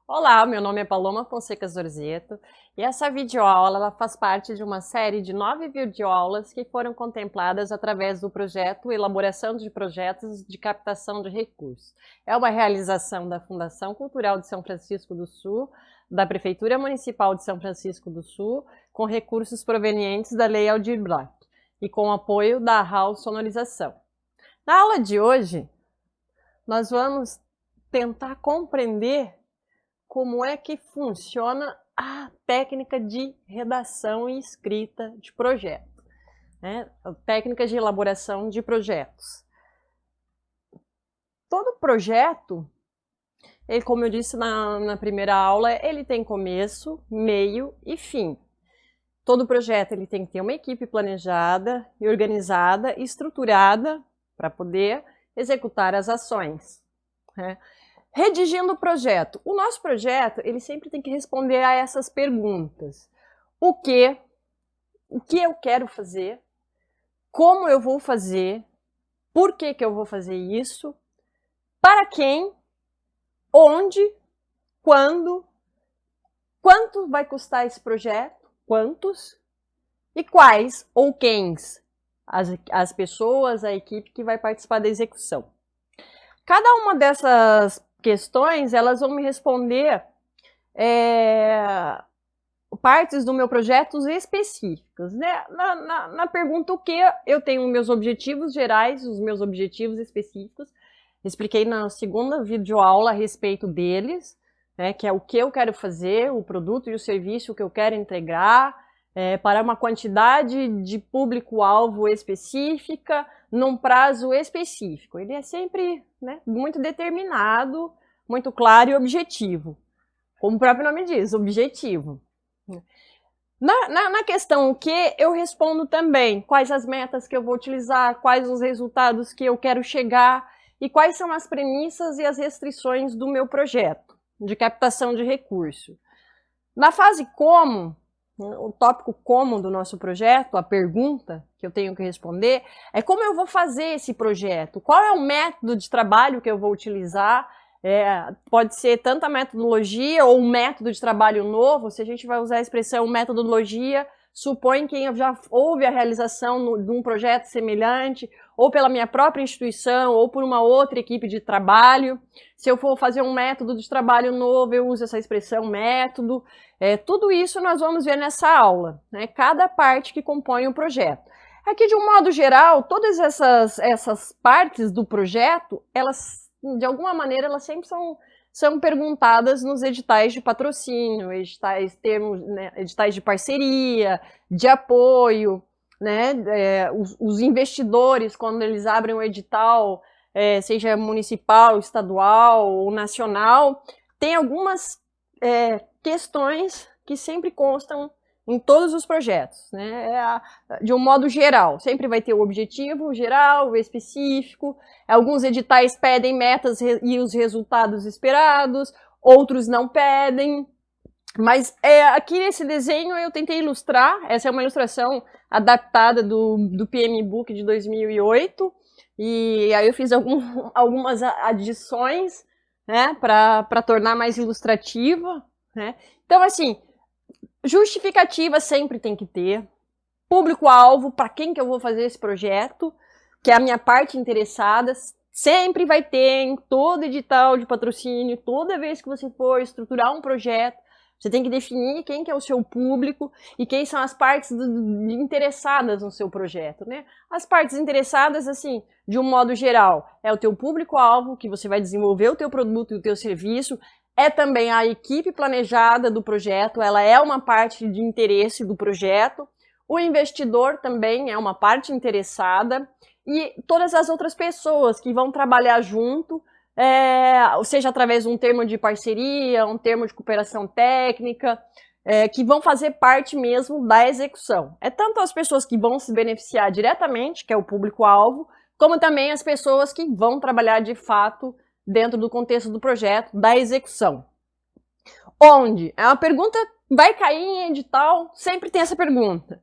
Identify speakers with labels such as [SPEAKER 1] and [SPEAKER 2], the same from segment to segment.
[SPEAKER 1] Olá, meu nome é Paloma Fonseca Zorzeto e essa videoaula ela faz parte de uma série de 9 videoaulas que foram contempladas através do projeto Elaboração de Projetos de Captação de Recursos. É uma realização da Fundação Cultural de São Francisco do Sul, da Prefeitura Municipal de São Francisco do Sul, com recursos provenientes da Lei Aldir Blanc e com apoio da RAL Sonorização. Na aula de hoje, nós vamos tentar compreender como é que funciona a técnica de redação e escrita de projeto, né? Técnicas de elaboração de projetos. Todo projeto, como eu disse na primeira aula, ele tem começo, meio e fim. Todo projeto ele tem que ter uma equipe planejada e organizada e estruturada para poder executar as ações, né? Redigindo o projeto. O nosso projeto, ele sempre tem que responder a essas perguntas. O que eu quero fazer? Como eu vou fazer? Por que eu vou fazer isso? Para quem? Onde? Quando? Quanto vai custar esse projeto? Quantos? E quais ou quens? As pessoas, a equipe que vai participar da execução. Cada uma dessas questões, elas vão me responder partes do meu projeto específicas, né? Na pergunta o que, eu tenho meus objetivos gerais, os meus objetivos específicos. Expliquei na segunda videoaula a respeito deles, né? Que é o que eu quero fazer, o produto e o serviço que eu quero entregar, para uma quantidade de público-alvo específica, num prazo específico. Ele é sempre, né, muito determinado, muito claro e objetivo. Como o próprio nome diz, objetivo. Na questão o que, eu respondo também quais as metas que eu vou utilizar, quais os resultados que eu quero chegar e quais são as premissas e as restrições do meu projeto de captação de recurso. Na fase como, o tópico como do nosso projeto, a pergunta que eu tenho que responder é como eu vou fazer esse projeto, qual é o método de trabalho que eu vou utilizar, pode ser tanto a metodologia ou um método de trabalho novo. Se a gente vai usar a expressão metodologia, supõe que já houve a realização de um projeto semelhante, ou pela minha própria instituição, ou por uma outra equipe de trabalho. Se eu for fazer um método de trabalho novo, eu uso essa expressão método. Tudo isso nós vamos ver nessa aula, né? Cada parte que compõe o projeto. Aqui, de um modo geral, todas essas partes do projeto, elas, de alguma maneira, elas sempre são perguntadas nos editais de patrocínio, editais de parceria, de apoio, né? Os investidores, quando eles abrem um edital, seja municipal, estadual ou nacional, tem algumas questões que sempre constam em todos os projetos, né? De um modo geral, sempre vai ter o objetivo geral, o específico. Alguns editais pedem metas e os resultados esperados, outros não pedem. Mas aqui nesse desenho eu tentei ilustrar, essa é uma ilustração adaptada do PMBOK de 2008, e aí eu fiz algumas adições, né, para tornar mais ilustrativa, né? Então, assim, justificativa sempre tem que ter, público-alvo, para quem que eu vou fazer esse projeto, que é a minha parte interessada, sempre vai ter em todo edital de patrocínio, toda vez que você for estruturar um projeto, você tem que definir quem que é o seu público e quem são as partes interessadas no seu projeto, né? As partes interessadas, assim, de um modo geral, é o teu público-alvo, que você vai desenvolver o teu produto e o teu serviço, é também a equipe planejada do projeto, ela é uma parte de interesse do projeto, o investidor também é uma parte interessada e todas as outras pessoas que vão trabalhar junto, seja através de um termo de parceria, um termo de cooperação técnica, que vão fazer parte mesmo da execução. É tanto as pessoas que vão se beneficiar diretamente, que é o público-alvo, como também as pessoas que vão trabalhar de fato dentro do contexto do projeto, da execução. Onde? É uma pergunta, vai cair em edital, sempre tem essa pergunta.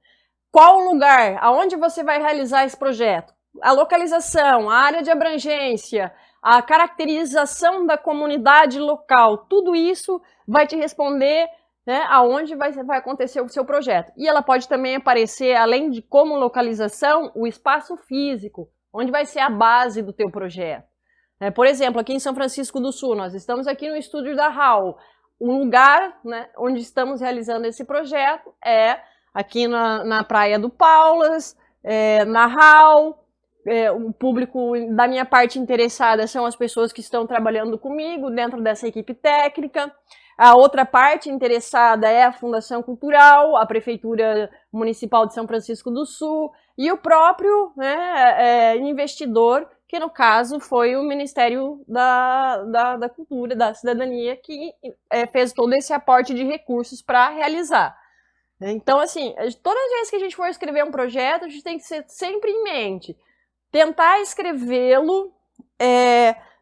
[SPEAKER 1] Qual o lugar? Aonde você vai realizar esse projeto? A localização, a área de abrangência, a caracterização da comunidade local, tudo isso vai te responder, né, aonde vai acontecer o seu projeto. E ela pode também aparecer, além de como localização, o espaço físico, onde vai ser a base do teu projeto. Por exemplo, aqui em São Francisco do Sul, nós estamos aqui no estúdio da RAU. O lugar, né, onde estamos realizando esse projeto é aqui na Praia do Paulas, na RAU. O público da minha parte interessada são as pessoas que estão trabalhando comigo dentro dessa equipe técnica. A outra parte interessada é a Fundação Cultural, a Prefeitura Municipal de São Francisco do Sul e o próprio, né, investidor, que no caso foi o Ministério da Cultura, da Cidadania, que fez todo esse aporte de recursos para realizar. Então, assim, todas as vezes que a gente for escrever um projeto, a gente tem que ser sempre em mente, tentar escrevê-lo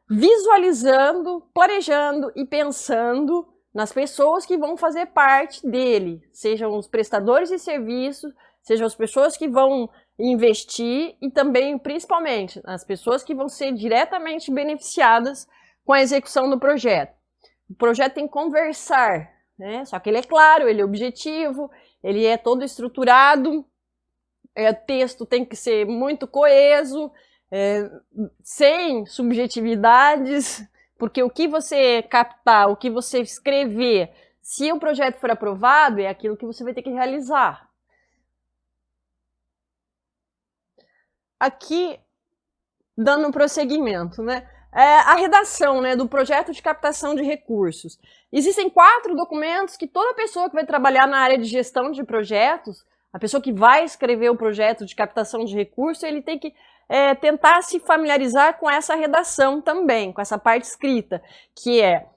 [SPEAKER 1] visualizando, planejando e pensando nas pessoas que vão fazer parte dele, sejam os prestadores de serviços, sejam as pessoas que vão investir e também, principalmente, as pessoas que vão ser diretamente beneficiadas com a execução do projeto. O projeto tem que conversar, né? Só que ele é claro, ele é objetivo, ele é todo estruturado, o texto tem que ser muito coeso, sem subjetividades, porque o que você captar, o que você escrever, se o projeto for aprovado, é aquilo que você vai ter que realizar. Aqui, dando prosseguimento, né? A redação, né, do projeto de captação de recursos. Existem 4 documentos que toda pessoa que vai trabalhar na área de gestão de projetos, a pessoa que vai escrever o projeto de captação de recursos, ele tem que tentar se familiarizar com essa redação também, com essa parte escrita, que é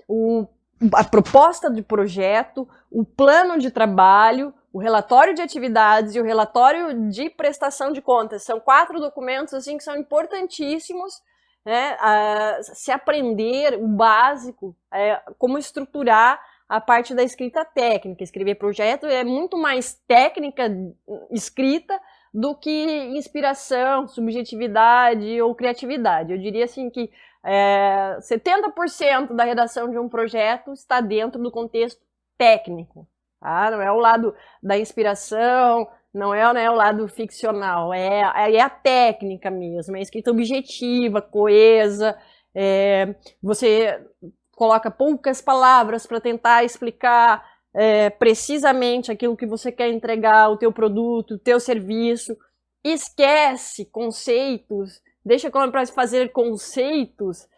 [SPEAKER 1] a proposta de projeto, o plano de trabalho, o relatório de atividades e o relatório de prestação de contas. São 4 documentos assim, que são importantíssimos, né, se aprender o básico, como estruturar a parte da escrita técnica. Escrever projeto é muito mais técnica escrita do que inspiração, subjetividade ou criatividade. Eu diria assim que 70% da redação de um projeto está dentro do contexto técnico. Tá? Não é o lado da inspiração, não é, né, o lado ficcional, é a técnica mesmo, é a escrita objetiva, coesa, você coloca poucas palavras para tentar explicar precisamente aquilo que você quer entregar, o teu produto, o teu serviço, esquece conceitos, deixa para fazer conceitos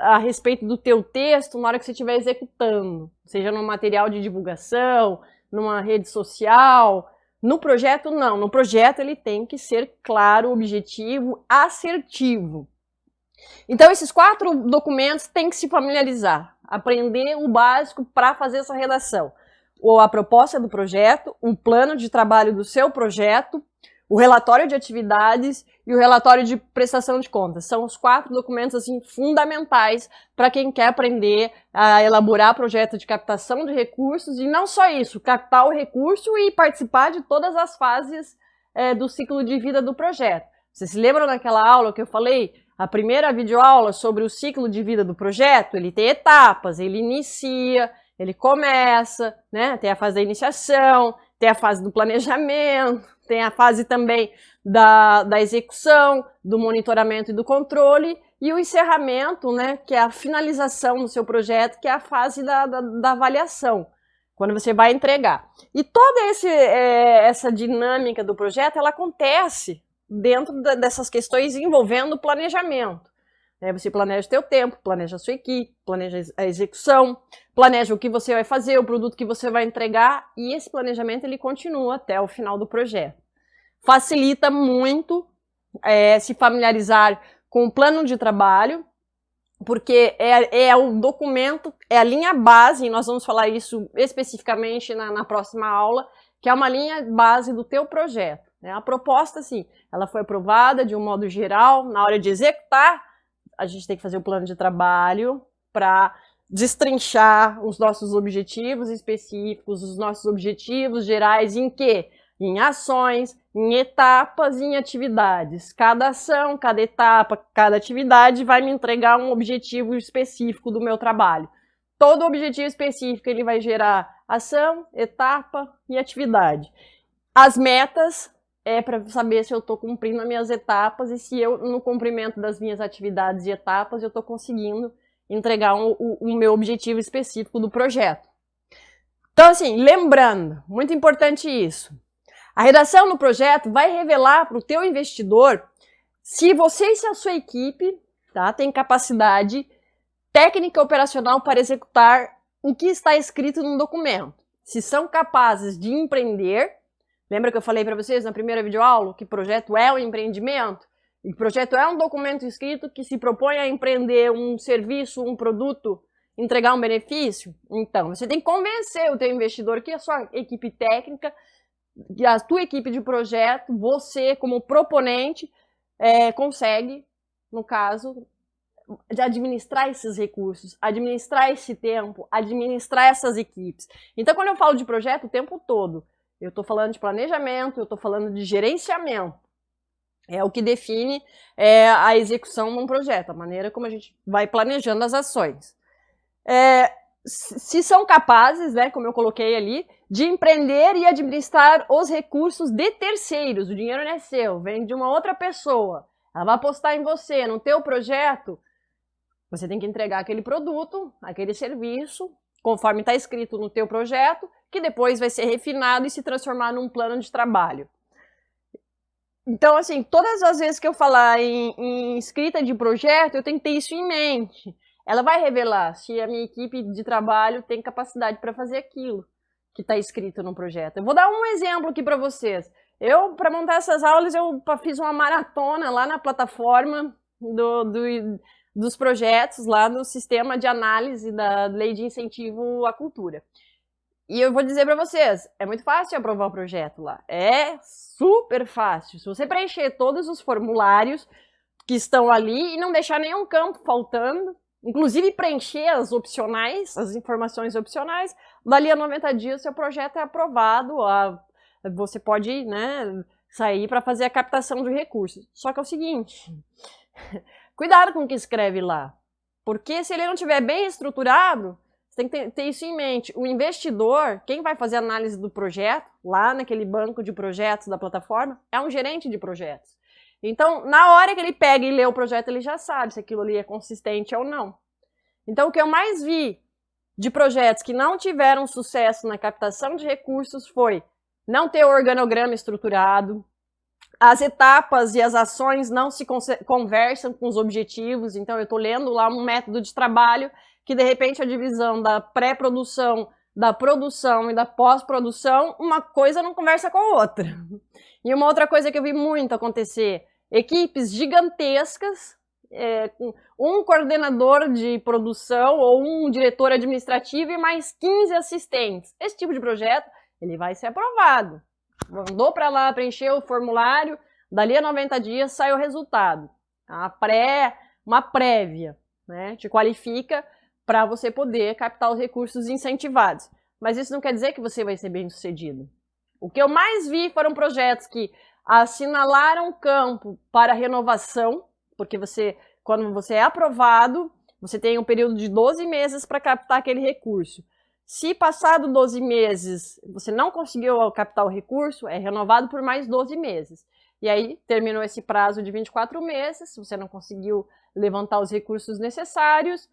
[SPEAKER 1] a respeito do teu texto na hora que você estiver executando, seja num material de divulgação, numa rede social. No projeto, não. No projeto, ele tem que ser claro, objetivo, assertivo. Então, esses 4 documentos têm que se familiarizar, aprender o básico para fazer essa redação. A proposta do projeto, o plano de trabalho do seu projeto, o relatório de atividades e o relatório de prestação de contas. São os 4 documentos assim, fundamentais para quem quer aprender a elaborar projeto de captação de recursos, e não só isso, captar o recurso e participar de todas as fases do ciclo de vida do projeto. Vocês se lembram daquela aula que eu falei? A primeira videoaula sobre o ciclo de vida do projeto, ele tem etapas, ele inicia, ele começa, né? Tem a fase da iniciação, tem a fase do planejamento, tem a fase também da execução, do monitoramento e do controle, e o encerramento, né, que é a finalização do seu projeto, que é a fase da avaliação, quando você vai entregar. E toda essa dinâmica do projeto, ela acontece dentro dessas questões envolvendo o planejamento. Você planeja o teu tempo, planeja a sua equipe, planeja a execução, planeja o que você vai fazer, o produto que você vai entregar, e esse planejamento ele continua até o final do projeto. Facilita muito se familiarizar com o plano de trabalho, porque é o documento, é a linha base, e nós vamos falar isso especificamente na próxima aula, que é uma linha base do teu projeto. A proposta, sim, ela foi aprovada de um modo geral. Na hora de executar, a gente tem que fazer o plano de trabalho para destrinchar os nossos objetivos específicos, os nossos objetivos gerais, em que em ações, em etapas e em atividades. Cada ação, cada etapa, cada atividade vai me entregar um objetivo específico do meu trabalho. Todo objetivo específico ele vai gerar ação, etapa e atividade. As metas é para saber se eu estou cumprindo as minhas etapas e se eu, no cumprimento das minhas atividades e etapas, eu estou conseguindo entregar o meu objetivo específico do projeto. Então, assim, lembrando, muito importante isso. A redação no projeto vai revelar para o teu investidor se você e se a sua equipe tem capacidade técnica e operacional para executar o que está escrito no documento. Se são capazes de empreender. Lembra que eu falei para vocês na primeira videoaula que projeto é um empreendimento? E projeto é um documento escrito que se propõe a empreender um serviço, um produto, entregar um benefício? Então, você tem que convencer o teu investidor que a sua equipe técnica, que a tua equipe de projeto, você como proponente, consegue, no caso, de administrar esses recursos, administrar esse tempo, administrar essas equipes. Então, quando eu falo de projeto o tempo todo, eu estou falando de planejamento, eu estou falando de gerenciamento. É o que define a execução de um projeto, a maneira como a gente vai planejando as ações. Se são capazes, né, como eu coloquei ali, de empreender e administrar os recursos de terceiros, o dinheiro não é seu, vem de uma outra pessoa, ela vai apostar em você, no teu projeto, você tem que entregar aquele produto, aquele serviço, conforme está escrito no teu projeto, que depois vai ser refinado e se transformar num plano de trabalho. Então, assim, todas as vezes que eu falar em escrita de projeto, eu tenho que ter isso em mente. Ela vai revelar se a minha equipe de trabalho tem capacidade para fazer aquilo que está escrito no projeto. Eu vou dar um exemplo aqui para vocês. Para montar essas aulas, eu fiz uma maratona lá na plataforma dos projetos, lá no sistema de análise da Lei de Incentivo à Cultura. E eu vou dizer para vocês, é muito fácil aprovar o projeto lá. É super fácil. Se você preencher todos os formulários que estão ali e não deixar nenhum campo faltando, inclusive preencher as opcionais, as informações opcionais, dali a 90 dias seu projeto é aprovado, você pode, né, sair para fazer a captação de recursos. Só que é o seguinte, cuidado com o que escreve lá, porque se ele não estiver bem estruturado, você tem que ter isso em mente. O investidor, quem vai fazer a análise do projeto, lá naquele banco de projetos da plataforma, é um gerente de projetos. Então, na hora que ele pega e lê o projeto, ele já sabe se aquilo ali é consistente ou não. Então, o que eu mais vi de projetos que não tiveram sucesso na captação de recursos foi não ter o organograma estruturado, as etapas e as ações não se conversam com os objetivos. Então, eu estou lendo lá um método de trabalho que, de repente, a divisão da pré-produção, da produção e da pós-produção, uma coisa não conversa com a outra. E uma outra coisa que eu vi muito acontecer, equipes gigantescas, com um coordenador de produção ou um diretor administrativo e mais 15 assistentes. Esse tipo de projeto, ele vai ser aprovado. Mandou para lá, preencheu o formulário, dali a 90 dias sai o resultado. Uma prévia, né? Te qualifica para você poder captar os recursos incentivados. Mas isso não quer dizer que você vai ser bem sucedido. O que eu mais vi foram projetos que assinalaram campo para renovação, porque quando você é aprovado, você tem um período de 12 meses para captar aquele recurso. Se passado 12 meses você não conseguiu captar o recurso, é renovado por mais 12 meses. E aí terminou esse prazo de 24 meses, se você não conseguiu levantar os recursos necessários,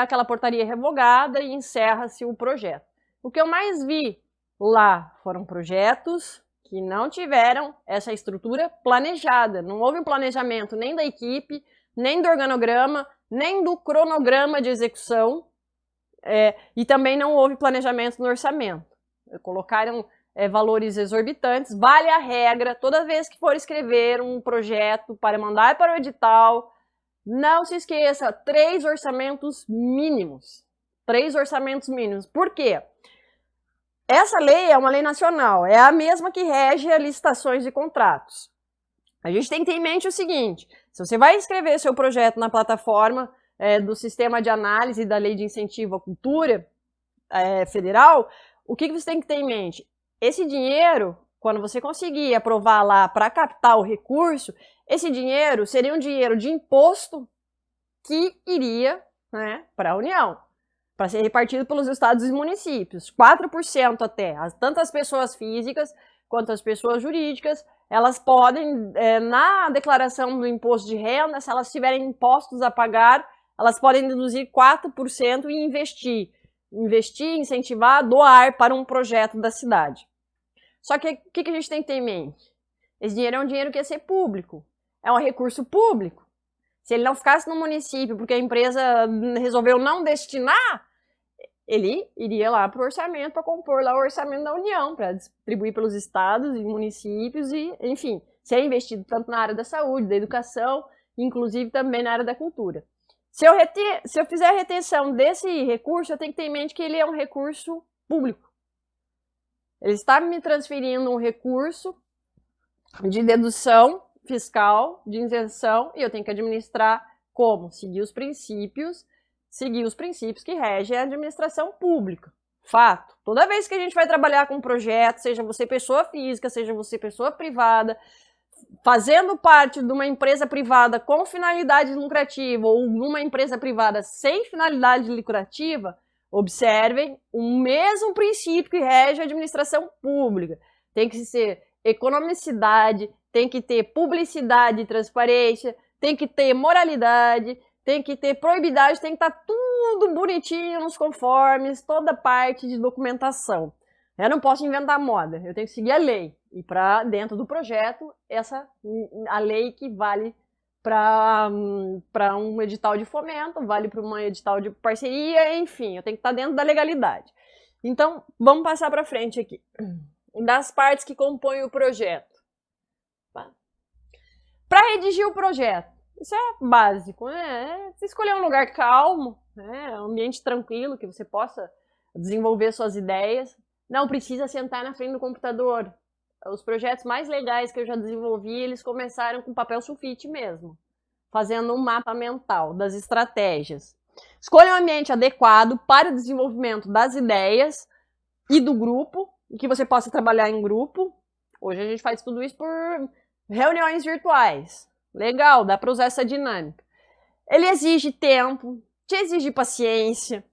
[SPEAKER 1] aquela portaria revogada e encerra-se o projeto. O que eu mais vi lá foram projetos que não tiveram essa estrutura planejada. Não houve um planejamento nem da equipe, nem do organograma, nem do cronograma de execução, e também não houve planejamento no orçamento. Colocaram valores exorbitantes. Vale a regra, toda vez que for escrever um projeto para mandar para o edital, não se esqueça, 3 orçamentos mínimos. 3 orçamentos mínimos. Por quê? Essa lei é uma lei nacional, é a mesma que rege as licitações de contratos. A gente tem que ter em mente o seguinte, se você vai escrever seu projeto na plataforma do Sistema de Análise da Lei de Incentivo à Cultura Federal, o que você tem que ter em mente? Esse dinheiro, quando você conseguir aprovar lá para captar o recurso, esse dinheiro seria um dinheiro de imposto que iria, né, para a União, para ser repartido pelos estados e municípios. 4% até. Tanto as pessoas físicas quanto as pessoas jurídicas, elas podem, na declaração do imposto de renda, se elas tiverem impostos a pagar, elas podem deduzir 4% e investir, incentivar, doar para um projeto da cidade. Só que o que a gente tem que ter em mente? Esse dinheiro é um dinheiro que ia ser público, é um recurso público. Se ele não ficasse no município porque a empresa resolveu não destinar, ele iria lá para o orçamento, para compor lá o orçamento da União, para distribuir pelos estados e municípios e, enfim, ser investido tanto na área da saúde, da educação, inclusive também na área da cultura. Se eu fizer a retenção desse recurso, eu tenho que ter em mente que ele é um recurso público. Ele está me transferindo um recurso de dedução fiscal, de isenção, e eu tenho que administrar como? Seguir os princípios que regem a administração pública. Fato. Toda vez que a gente vai trabalhar com um projeto, seja você pessoa física, seja você pessoa privada, fazendo parte de uma empresa privada com finalidade lucrativa ou numa empresa privada sem finalidade lucrativa, observem o mesmo princípio que rege a administração pública. Tem que ser economicidade, tem que ter publicidade e transparência, tem que ter moralidade, tem que ter probidade, tem que estar tudo bonitinho nos conformes, toda parte de documentação. Eu não posso inventar moda, eu tenho que seguir a lei. E para dentro do projeto, a lei que vale para um edital de fomento, vale para um edital de parceria, enfim, eu tenho que estar dentro da legalidade. Então, vamos passar para frente aqui. Das partes que compõem o projeto. Para redigir o projeto, isso é básico, né? Você escolher um lugar calmo, né? Um ambiente tranquilo, que você possa desenvolver suas ideias. Não precisa sentar na frente do computador. Os projetos mais legais que eu já desenvolvi, eles começaram com papel sulfite mesmo, fazendo um mapa mental das estratégias. Escolha um ambiente adequado para o desenvolvimento das ideias e do grupo, e que você possa trabalhar em grupo. Hoje a gente faz tudo isso por reuniões virtuais. Legal, dá para usar essa dinâmica. Ele exige tempo, te exige paciência.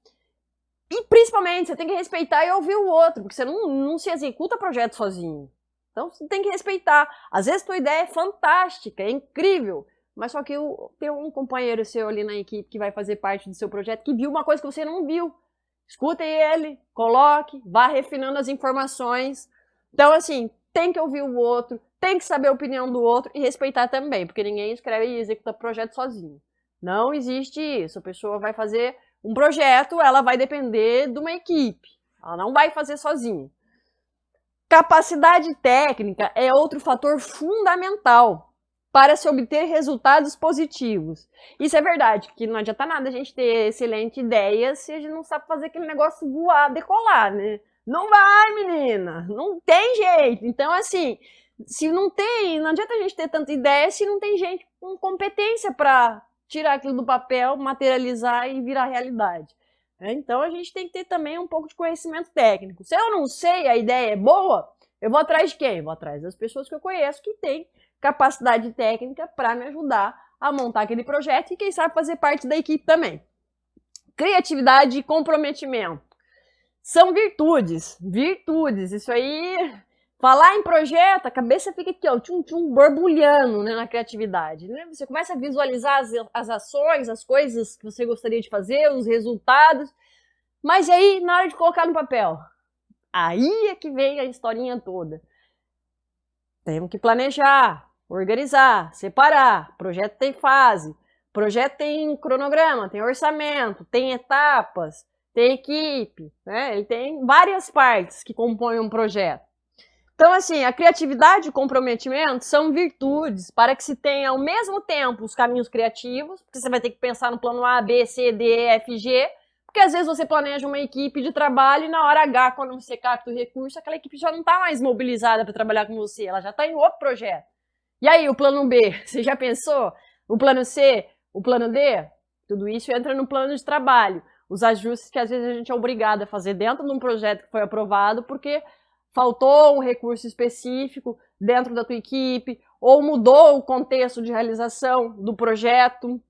[SPEAKER 1] E principalmente, você tem que respeitar e ouvir o outro, porque você não se executa projeto sozinho. Então, você tem que respeitar. Às vezes, tua ideia é fantástica, é incrível, mas só que tem um companheiro seu ali na equipe que vai fazer parte do seu projeto que viu uma coisa que você não viu. Escute ele, coloque, vá refinando as informações. Então, assim, tem que ouvir o outro, tem que saber a opinião do outro e respeitar também, porque ninguém escreve e executa projeto sozinho. Não existe isso. A pessoa vai fazer um projeto, ela vai depender de uma equipe. Ela não vai fazer sozinha. Capacidade técnica é outro fator fundamental para se obter resultados positivos. Isso é verdade, porque não adianta nada a gente ter excelente ideia se a gente não sabe fazer aquele negócio voar, decolar, né? Não vai, menina! Não tem jeito! Então, assim, não adianta a gente ter tanta ideia se não tem gente com competência para tirar aquilo do papel, materializar e virar realidade. Então, a gente tem que ter também um pouco de conhecimento técnico. Se eu não sei, a ideia é boa, eu vou atrás de quem? Eu vou atrás das pessoas que eu conheço que têm capacidade técnica para me ajudar a montar aquele projeto e, quem sabe, fazer parte da equipe também. Criatividade e comprometimento. São virtudes. Virtudes. Isso aí... Falar em projeto, a cabeça fica aqui, ó, tchum-tchum, borbulhando, né, na criatividade. Né? Você começa a visualizar as ações, as coisas que você gostaria de fazer, os resultados. Mas aí, na hora de colocar no papel, aí é que vem a historinha toda. Temos que planejar, organizar, separar. Projeto tem fase, projeto tem cronograma, tem orçamento, tem etapas, tem equipe, né? Ele tem várias partes que compõem um projeto. Então, assim, a criatividade e o comprometimento são virtudes para que se tenha ao mesmo tempo os caminhos criativos, porque você vai ter que pensar no plano A, B, C, D, E, F, G, porque às vezes você planeja uma equipe de trabalho e na hora H, quando você capta o recurso, aquela equipe já não está mais mobilizada para trabalhar com você, ela já está em outro projeto. E aí, o plano B, você já pensou? O plano C, o plano D? Tudo isso entra no plano de trabalho. Os ajustes que às vezes a gente é obrigado a fazer dentro de um projeto que foi aprovado, porque faltou um recurso específico dentro da tua equipe, ou mudou o contexto de realização do projeto.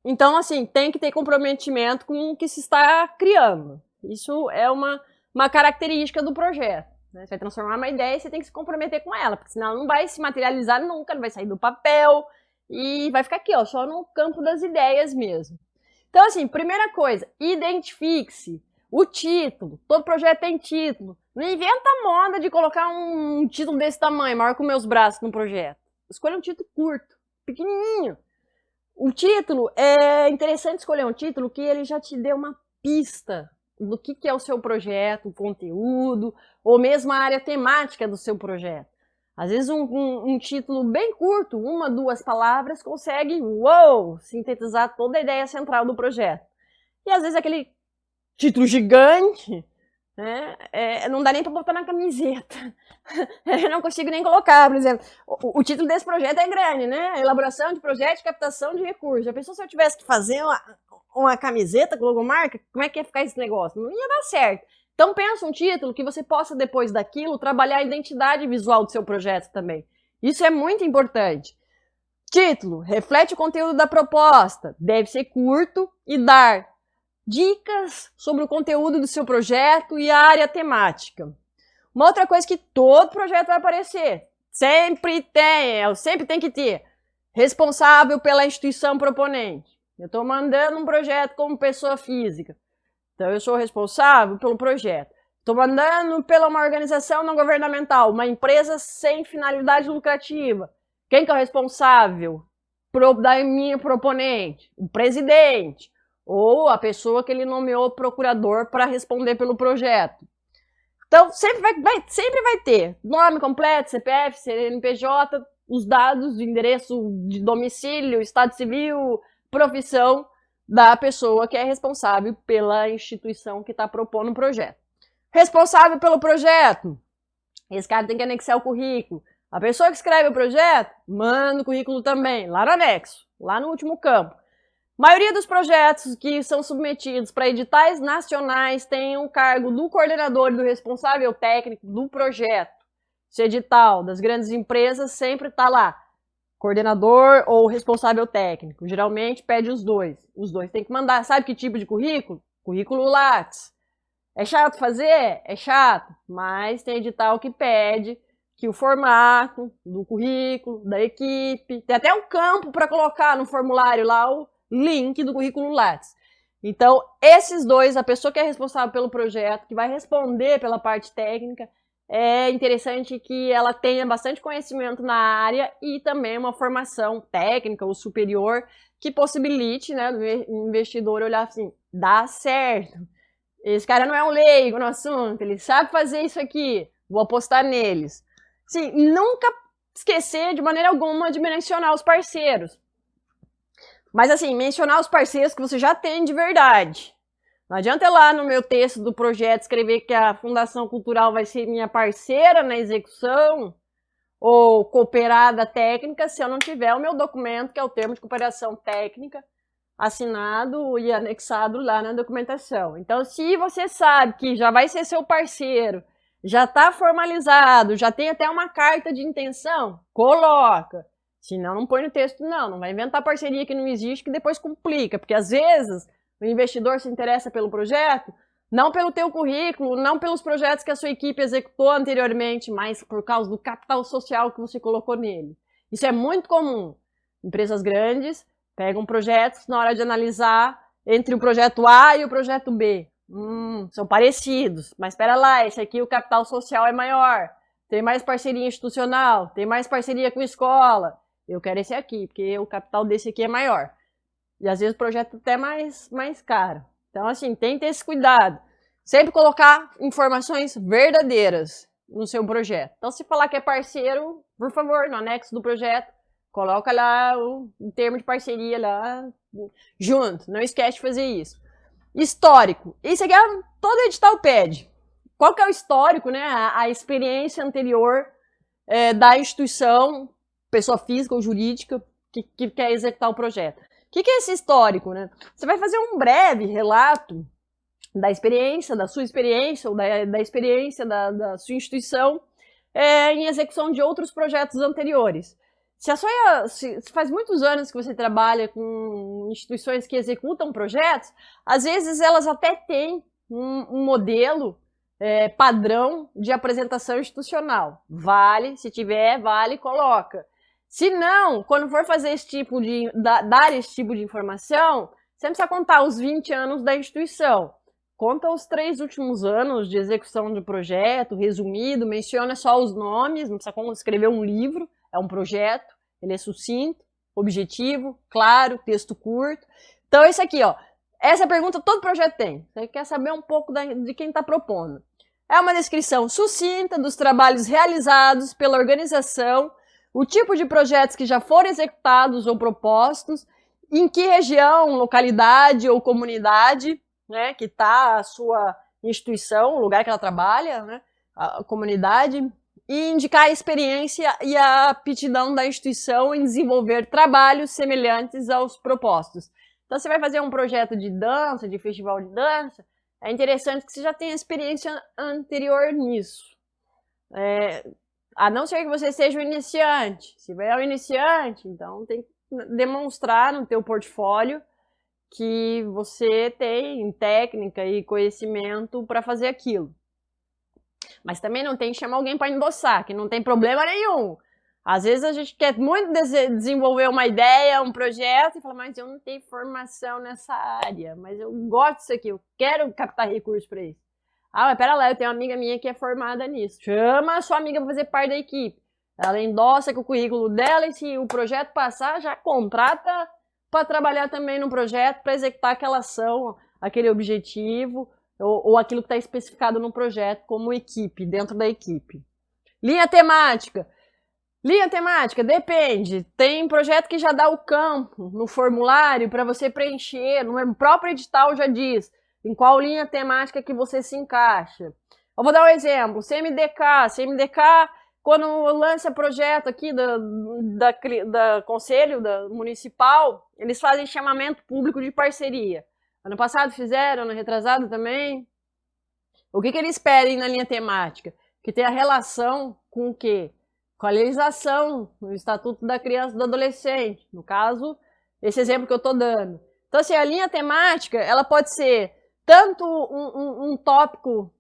[SPEAKER 1] Então, assim, tem que ter comprometimento com o que se está criando. Isso é uma característica do projeto. Né? Você vai transformar uma ideia e você tem que se comprometer com ela, porque senão ela não vai se materializar nunca, não vai sair do papel e vai ficar aqui, ó, só no campo das ideias mesmo. Então, assim, primeira coisa, identifique-se. O título, todo projeto tem título. Não inventa a moda de colocar um título desse tamanho, maior que os meus braços no projeto. Escolha um título curto, pequenininho. O título, é interessante escolher um título que ele já te dê uma pista do que é o seu projeto, o conteúdo, ou mesmo a área temática do seu projeto. Às vezes um título bem curto, 1, 2 palavras, consegue, sintetizar toda a ideia central do projeto. E às vezes aquele título gigante, né, não dá nem para botar na camiseta. Eu não consigo nem colocar, por exemplo. O título desse projeto é grande, né? Elaboração de projeto de captação de recursos. Já pensou se eu tivesse que fazer uma camiseta com logomarca? Como é que ia ficar esse negócio? Não ia dar certo. Então pensa um título que você possa, depois daquilo, trabalhar a identidade visual do seu projeto também. Isso é muito importante. Título, reflete o conteúdo da proposta. Deve ser curto e dar dicas sobre o conteúdo do seu projeto e a área temática. Uma outra coisa que todo projeto vai aparecer, sempre tem que ter, responsável pela instituição proponente. Eu estou mandando um projeto como pessoa física, então eu sou responsável pelo projeto. Estou mandando pela uma organização não governamental, uma empresa sem finalidade lucrativa. Quem que é o responsável da minha proponente? O presidente, ou a pessoa que ele nomeou procurador para responder pelo projeto. Então, sempre vai ter nome completo, CPF, CNPJ, os dados, o endereço de domicílio, estado civil, profissão da pessoa que é responsável pela instituição que está propondo o projeto. Responsável pelo projeto, esse cara tem que anexar o currículo. A pessoa que escreve o projeto, manda o currículo também, lá no anexo, lá no último campo. A maioria dos projetos que são submetidos para editais nacionais tem o cargo do coordenador e do responsável técnico do projeto. Esse edital das grandes empresas sempre está lá, coordenador ou responsável técnico. Geralmente pede os dois. Os dois têm que mandar. Sabe que tipo de currículo? Currículo Lattes. É chato fazer? É chato, mas tem edital que pede que o formato do currículo, da equipe, tem até um campo para colocar no formulário lá o link do currículo Lattes. Então, esses dois, a pessoa que é responsável pelo projeto, que vai responder pela parte técnica, é interessante que ela tenha bastante conhecimento na área e também uma formação técnica ou superior que possibilite, né, o investidor olhar assim, dá certo. Esse cara não é um leigo no assunto, ele sabe fazer isso aqui, vou apostar neles. Sim, nunca esquecer de maneira alguma de mencionar os parceiros. Mas assim, mencionar os parceiros que você já tem de verdade. Não adianta ir lá no meu texto do projeto escrever que a Fundação Cultural vai ser minha parceira na execução ou cooperada técnica se eu não tiver o meu documento, que é o termo de cooperação técnica, assinado e anexado lá na documentação. Então, se você sabe que já vai ser seu parceiro, já está formalizado, já tem até uma carta de intenção, coloca. Senão, não põe no texto, não vai inventar parceria que não existe, que depois complica, porque às vezes o investidor se interessa pelo projeto, não pelo teu currículo, não pelos projetos que a sua equipe executou anteriormente, mas por causa do capital social que você colocou nele. Isso é muito comum. Empresas grandes pegam projetos na hora de analisar entre o projeto A e o projeto B. São parecidos, mas espera lá, esse aqui o capital social é maior, tem mais parceria institucional, tem mais parceria com escola. Eu quero esse aqui, porque o capital desse aqui é maior. E às vezes o projeto é até mais caro. Então, assim, tem que ter esse cuidado. Sempre colocar informações verdadeiras no seu projeto. Então, se falar que é parceiro, por favor, no anexo do projeto, coloca lá o termo de parceria lá junto. Não esquece de fazer isso. Histórico. Isso aqui todo edital pede. Qual que é o histórico, né? A experiência anterior da instituição, pessoa física ou jurídica, que quer executar o projeto. O que é esse histórico, né? Você vai fazer um breve relato da sua experiência ou da experiência da sua instituição em execução de outros projetos anteriores. Se faz muitos anos que você trabalha com instituições que executam projetos, às vezes elas até têm um modelo padrão de apresentação institucional. Vale, se tiver, vale, coloca. Se não, quando for fazer dar esse tipo de informação, você não precisa contar os 20 anos da instituição. Conta os 3 últimos anos de execução de projeto, resumido, menciona só os nomes, não precisa escrever um livro, é um projeto, ele é sucinto, objetivo, claro, texto curto. Então, esse aqui, ó, essa pergunta todo projeto tem. Você quer saber um pouco de quem está propondo. É uma descrição sucinta dos trabalhos realizados pela organização, o tipo de projetos que já foram executados ou propostos, em que região, localidade ou comunidade, né, que está a sua instituição, o lugar que ela trabalha, né, a comunidade, e indicar a experiência e a aptidão da instituição em desenvolver trabalhos semelhantes aos propostos. Então, você vai fazer um projeto de dança, de festival de dança, é interessante que você já tenha experiência anterior nisso. A não ser que você seja um iniciante. Se é um iniciante, então tem que demonstrar no teu portfólio que você tem técnica e conhecimento para fazer aquilo. Mas também não tem que chamar alguém para endossar, que não tem problema nenhum. Às vezes a gente quer muito desenvolver uma ideia, um projeto, e fala, mas eu não tenho formação nessa área, mas eu gosto disso aqui, eu quero captar recursos para isso. Ah, mas pera lá, eu tenho uma amiga minha que é formada nisso. Chama a sua amiga para fazer parte da equipe. Ela endossa com o currículo dela e se o projeto passar, já contrata para trabalhar também no projeto, para executar aquela ação, aquele objetivo, ou aquilo que está especificado no projeto como equipe, dentro da equipe. Linha temática. Linha temática, depende. Tem projeto que já dá o campo no formulário para você preencher, no próprio edital já diz em qual linha temática que você se encaixa. Eu vou dar um exemplo, CMDK, quando lança projeto aqui da Conselho Municipal, eles fazem chamamento público de parceria. Ano passado fizeram, ano retrasado também. O que eles pedem na linha temática? Que tenha relação com o quê? Com a legislação, no Estatuto da Criança e do Adolescente. No caso, esse exemplo que eu estou dando. Então, assim, a linha temática, ela pode ser tanto um tópico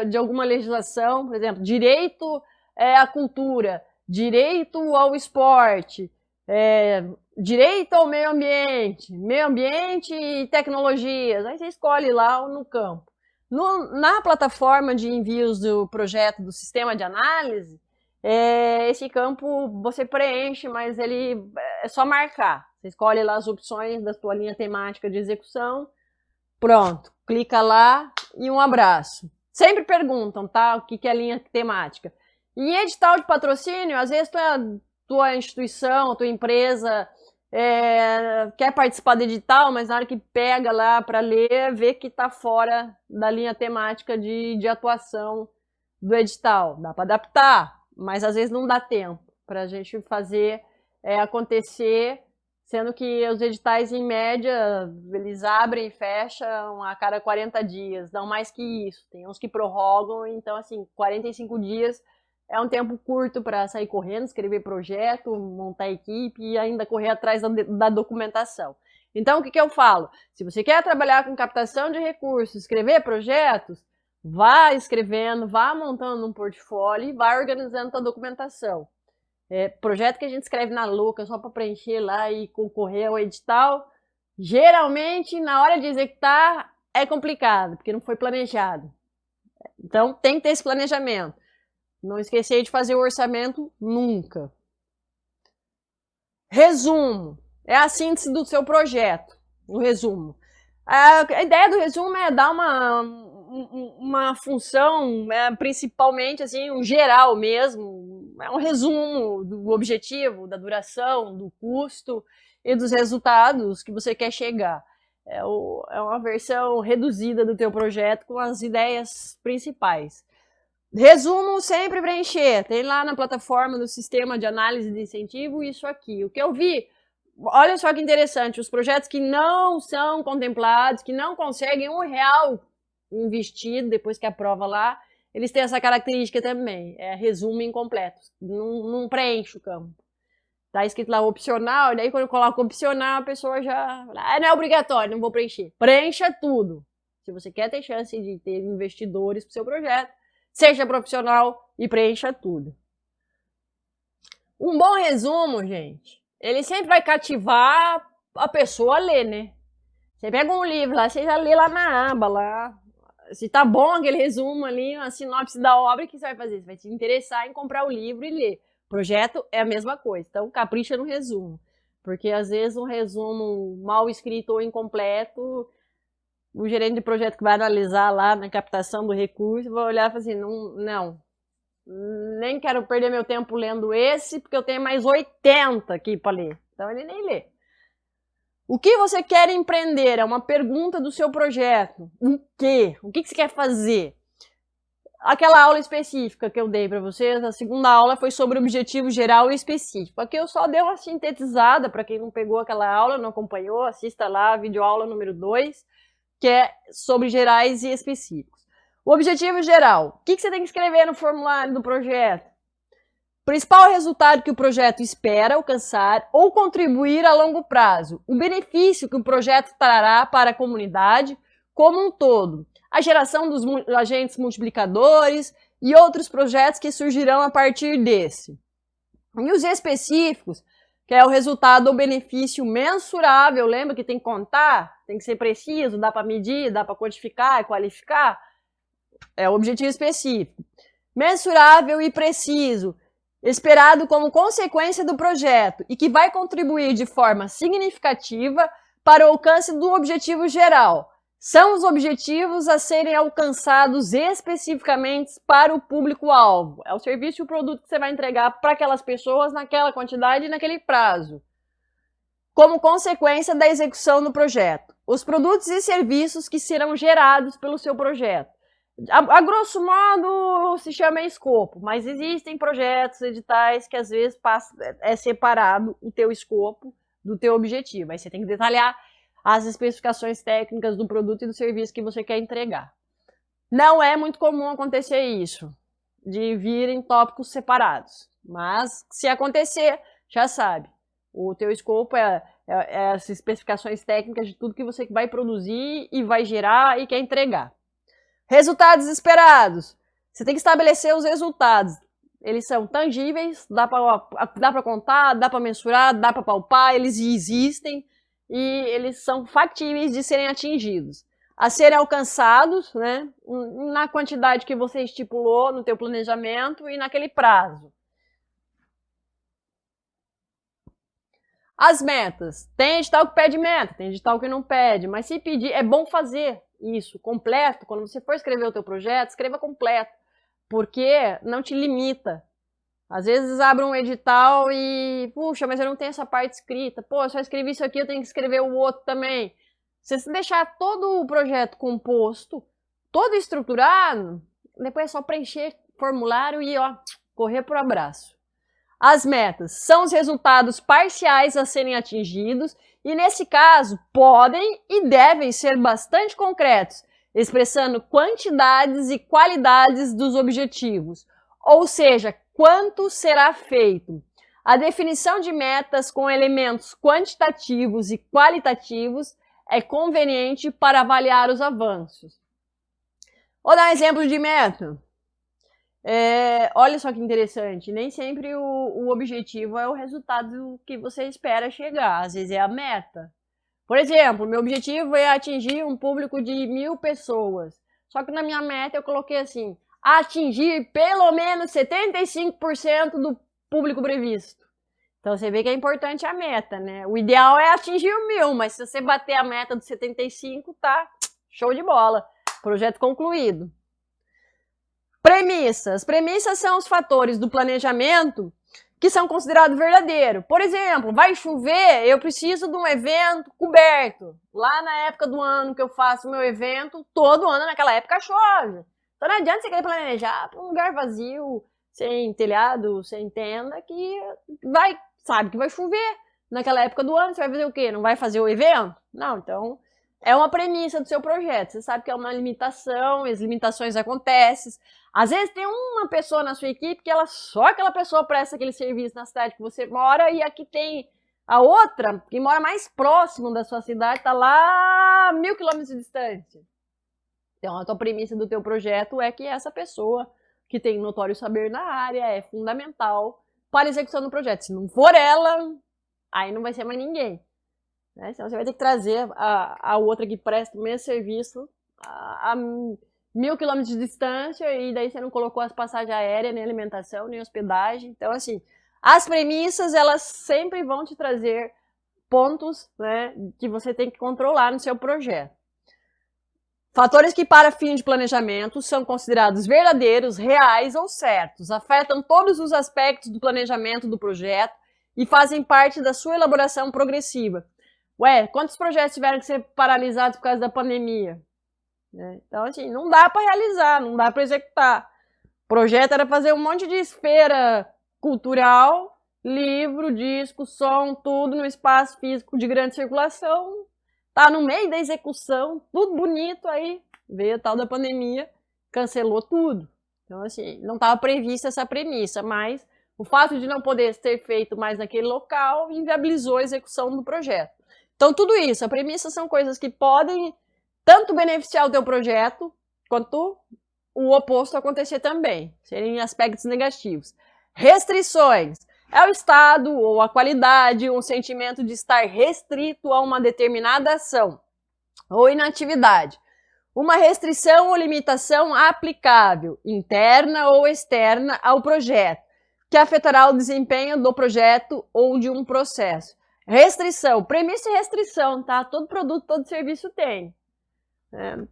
[SPEAKER 1] de alguma legislação, por exemplo, direito à cultura, direito ao esporte, direito ao meio ambiente e tecnologias. Aí você escolhe lá no campo. Na plataforma de envios do projeto do sistema de análise, esse campo você preenche, mas ele é só marcar. Você escolhe lá as opções da sua linha temática de execução. Pronto, clica lá e um abraço. Sempre perguntam, tá? O que é linha temática. E em edital de patrocínio, às vezes tua instituição, tua empresa quer participar do edital, mas na hora que pega lá para ler, vê que está fora da linha temática de atuação do edital. Dá para adaptar, mas às vezes não dá tempo para a gente fazer acontecer, sendo que os editais, em média, eles abrem e fecham a cada 40 dias, não mais que isso. Tem uns que prorrogam, então, assim, 45 dias é um tempo curto para sair correndo, escrever projeto, montar equipe e ainda correr atrás da documentação. Então, o que eu falo? Se você quer trabalhar com captação de recursos, escrever projetos, vá escrevendo, vá montando um portfólio e vá organizando a documentação. Projeto que a gente escreve na louca só para preencher lá e concorrer ao edital, geralmente na hora de executar é complicado, porque não foi planejado. Então tem que ter esse planejamento. Não esquecer de fazer o orçamento nunca. Resumo. É a síntese do seu projeto. O resumo. A ideia do resumo é dar uma função, principalmente assim, um geral mesmo, é um resumo do objetivo, da duração, do custo e dos resultados que você quer chegar. É uma versão reduzida do teu projeto com as ideias principais. Resumo sempre preencher, tem lá na plataforma do sistema de análise de incentivo isso aqui. O que eu vi olha só que interessante, os projetos que não são contemplados, que não conseguem R$ 1 investido depois que aprova lá, eles têm essa característica também, é resumo incompleto, não preenche o campo. Tá escrito lá opcional, e daí quando eu coloco opcional, a pessoa já... Ah, não é obrigatório, não vou preencher. Preencha tudo. Se você quer ter chance de ter investidores pro seu projeto, seja profissional e preencha tudo. Um bom resumo, gente, ele sempre vai cativar a pessoa a ler, né? Você pega um livro lá, você já lê lá na aba, lá. Se tá bom aquele resumo ali, a sinopse da obra, o que você vai fazer? Você vai se interessar em comprar o livro e ler. Projeto é a mesma coisa, então capricha no resumo. Porque às vezes um resumo mal escrito ou incompleto, o gerente de projeto que vai analisar lá na captação do recurso vai olhar e falar assim, não, nem quero perder meu tempo lendo esse, porque eu tenho mais 80 aqui para ler. Então ele nem lê. O que você quer empreender? É uma pergunta do seu projeto. O quê? O que você quer fazer? Aquela aula específica que eu dei para vocês, a segunda aula foi sobre objetivo geral e específico. Aqui eu só dei uma sintetizada, para quem não pegou aquela aula, não acompanhou, assista lá a videoaula número 2, que é sobre gerais e específicos. O objetivo geral, o que você tem que escrever no formulário do projeto? Principal resultado que o projeto espera alcançar ou contribuir a longo prazo. O benefício que o projeto trará para a comunidade como um todo. A geração dos agentes multiplicadores e outros projetos que surgirão a partir desse. E os específicos, que é o resultado ou benefício mensurável, lembra que tem que contar, tem que ser preciso, dá para medir, dá para quantificar e qualificar, é o objetivo específico. Mensurável e preciso, esperado como consequência do projeto e que vai contribuir de forma significativa para o alcance do objetivo geral. São os objetivos a serem alcançados especificamente para o público-alvo. É o serviço e o produto que você vai entregar para aquelas pessoas naquela quantidade e naquele prazo. Como consequência da execução do projeto. Os produtos e serviços que serão gerados pelo seu projeto. A grosso modo se chama escopo, mas existem projetos, editais que às vezes é separado o teu escopo do teu objetivo. Aí você tem que detalhar as especificações técnicas do produto e do serviço que você quer entregar. Não é muito comum acontecer isso, de virem tópicos separados. Mas, se acontecer, já sabe. O teu escopo é as especificações técnicas de tudo que você vai produzir e vai gerar e quer entregar. Resultados esperados. Você tem que estabelecer os resultados. Eles são tangíveis, dá para contar, dá para mensurar, dá para palpar, eles existem. E eles são factíveis de serem atingidos. A serem alcançados, né, na quantidade que você estipulou no teu planejamento e naquele prazo. As metas. Tem edital que pede meta, tem edital que não pede, mas se pedir, é bom fazer isso, completo. Quando você for escrever o teu projeto, escreva completo, porque não te limita. Às vezes abre um edital e, puxa, mas eu não tenho essa parte escrita. Pô, eu só escrevi isso aqui, eu tenho que escrever o outro também. Se você deixar todo o projeto composto, todo estruturado, depois é só preencher formulário e, ó, correr pro abraço. As metas são os resultados parciais a serem atingidos e, nesse caso, podem e devem ser bastante concretos, expressando quantidades e qualidades dos objetivos. Ou seja, quanto será feito. A definição de metas com elementos quantitativos e qualitativos é conveniente para avaliar os avanços. Vou dar um exemplo de meta. Olha só que interessante, nem sempre o objetivo é o resultado que você espera chegar, às vezes é a meta. Por exemplo, meu objetivo é atingir um público de 1.000 pessoas, só que na minha meta eu coloquei assim, atingir pelo menos 75% do público previsto. Então você vê que é importante a meta, né? O ideal é atingir o 1.000, mas se você bater a meta dos 75, tá show de bola. Projeto concluído. Premissas. Premissas são os fatores do planejamento que são considerados verdadeiros. Por exemplo, vai chover, eu preciso de um evento coberto. Lá na época do ano que eu faço o meu evento, todo ano naquela época chove. Então não adianta você querer planejar para um lugar vazio, sem telhado, sem tenda, que sabe que vai chover. naquela época do ano, você vai fazer o quê? Não vai fazer o evento? Não, então é uma premissa do seu projeto. Você sabe que é uma limitação, as limitações acontecem. Às vezes tem uma pessoa na sua equipe que só aquela pessoa presta aquele serviço na cidade que você mora, e aqui tem a outra, que mora mais próximo da sua cidade, está lá a 1000 quilômetros de distância. Então, a tua premissa do teu projeto é que essa pessoa que tem notório saber na área é fundamental para a execução do projeto. Se não for ela, aí não vai ser mais ninguém. Né? Então, você vai ter que trazer a outra que presta o mesmo serviço a 1000 quilômetros de distância, e daí você não colocou as passagens aéreas, nem alimentação, nem hospedagem. Então, assim, as premissas, elas sempre vão te trazer pontos, né, que você tem que controlar no seu projeto. Fatores que, para fim de planejamento, são considerados verdadeiros, reais ou certos, afetam todos os aspectos do planejamento do projeto e fazem parte da sua elaboração progressiva. Ué, quantos projetos tiveram que ser paralisados por causa da pandemia? Então, assim, não dá para realizar, não dá para executar. O projeto era fazer um monte de feira cultural, livro, disco, som, tudo no espaço físico de grande circulação. Tá no meio da execução, tudo bonito, aí veio a tal da pandemia, cancelou tudo. Então, assim, não estava prevista essa premissa, mas o fato de não poder ser feito mais naquele local inviabilizou a execução do projeto. Então, tudo isso, a premissa são coisas que podem tanto beneficiar o teu projeto, quanto o oposto acontecer também, serem aspectos negativos. Restrições. É o estado, ou a qualidade, ou o sentimento de estar restrito a uma determinada ação, ou inatividade. Uma restrição ou limitação aplicável, interna ou externa, ao projeto, que afetará o desempenho do projeto ou de um processo. Restrição. Premissa e restrição, tá? Todo produto, todo serviço tem.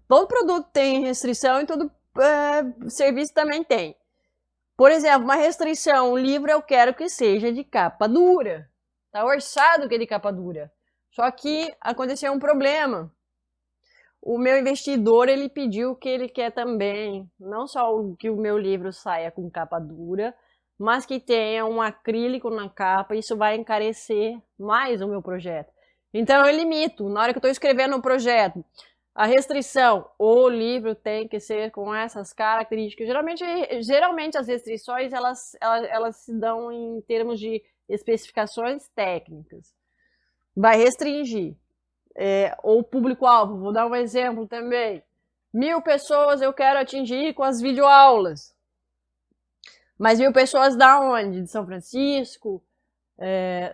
[SPEAKER 1] Todo produto tem restrição e todo serviço também tem. Por exemplo, uma restrição, um livro eu quero que seja de capa dura. Está orçado que é de capa dura. Só que aconteceu um problema. O meu investidor, ele pediu que ele quer também, não só que o meu livro saia com capa dura, mas que tenha um acrílico na capa. Isso vai encarecer mais o meu projeto. Então eu limito, na hora que eu estou escrevendo o projeto, a restrição, o livro tem que ser com essas características. Geralmente as restrições, elas se dão em termos de especificações técnicas. Vai restringir. Ou público-alvo, vou dar um exemplo também. 1000 pessoas eu quero atingir com as videoaulas. Mas 1000 pessoas da onde? De São Francisco,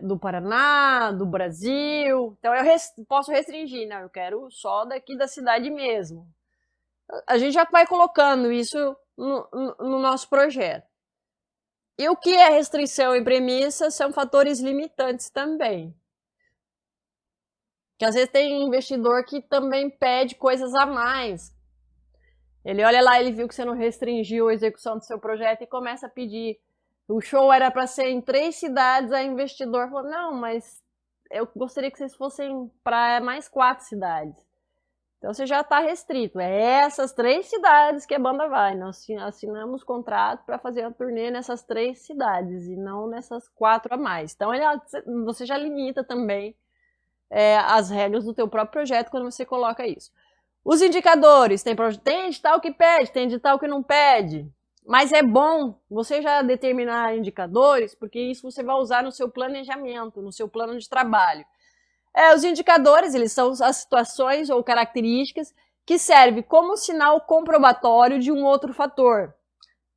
[SPEAKER 1] do Paraná, do Brasil. Então eu posso restringir, né? Eu quero só daqui da cidade mesmo. A gente já vai colocando isso no nosso projeto. E o que é restrição e premissa são fatores limitantes também. Que às vezes tem investidor que também pede coisas a mais. Ele olha lá, ele viu que você não restringiu a execução do seu projeto e começa a pedir. O show era para ser em 3 cidades, a investidor falou, não, mas eu gostaria que vocês fossem para mais 4 cidades. Então você já está restrito, é essas 3 cidades que a banda vai. Nós assinamos contrato para fazer a turnê nessas 3 cidades e não nessas 4 a mais. Então você já limita também as regras do teu próprio projeto quando você coloca isso. Os indicadores, tem edital que pede, tem edital que não pede. Mas é bom você já determinar indicadores, porque isso você vai usar no seu planejamento, no seu plano de trabalho. Os indicadores, eles são as situações ou características que servem como sinal comprobatório de um outro fator.